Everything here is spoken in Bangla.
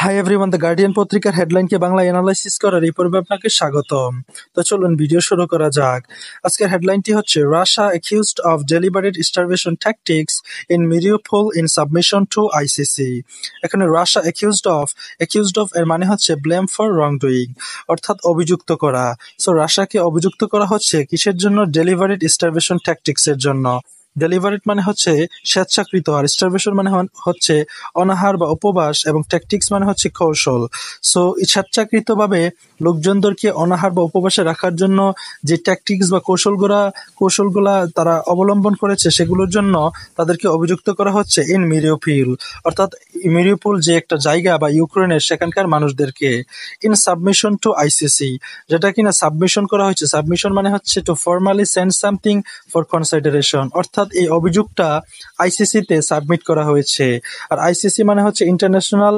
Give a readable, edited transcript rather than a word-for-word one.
হাই এভরিওয়ান, দ্য গার্ডিয়ান পত্রিকার হেডলাইনকে বাংলা অ্যানালাইসিস করার এই পর্বে আপনাকে স্বাগতম। তো চলুন ভিডিও শুরু করা যাক। আজকের হেডলাইনটি হচ্ছে Russia accused of deliberate starvation tactics in Mariupol in submission to ICC. এখানে রাশিয়া অ্যাকিউজড অফ এর মানে হচ্ছে ব্লেম ফর রং ডুইং, অর্থাৎ অভিযুক্ত করা। সো রাশিয়াকে অভিযুক্ত করা হচ্ছে কিসের জন্য? ডেলিবারেট স্টারভেশন ট্যাকটিক্স এর জন্য। ডেলিভারেট মানে হচ্ছে স্বেচ্ছাকৃত, আর স্টারভেশন মানে হচ্ছে অনাহার বা উপবাস, এবং ট্যাকটিক্স মানে হচ্ছে কৌশল। সো স্বেচ্ছাকৃতভাবে লোকজনদেরকে অনাহার বা উপবাসে রাখার জন্য যে ট্যাকটিক্স বা কৌশলগুলা তারা অবলম্বন করেছে, সেগুলোর জন্য তাদেরকে অভিযুক্ত করা হচ্ছে ইন মিরিউপোল, অর্থাৎ মিরিউপোল যে একটা জায়গা বা ইউক্রেনের সেখানকার মানুষদেরকে। ইন সাবমিশন টু আইসিসি, যেটা কিনা সাবমিশন করা হয়েছে। সাবমিশন মানে হচ্ছে to formally send something for consideration, অর্থাৎ এই অভিযোগটা আইসিসি তে সাবমিট করা হয়েছে। আর আইসিসি মানে হচ্ছে ইন্টারন্যাশনাল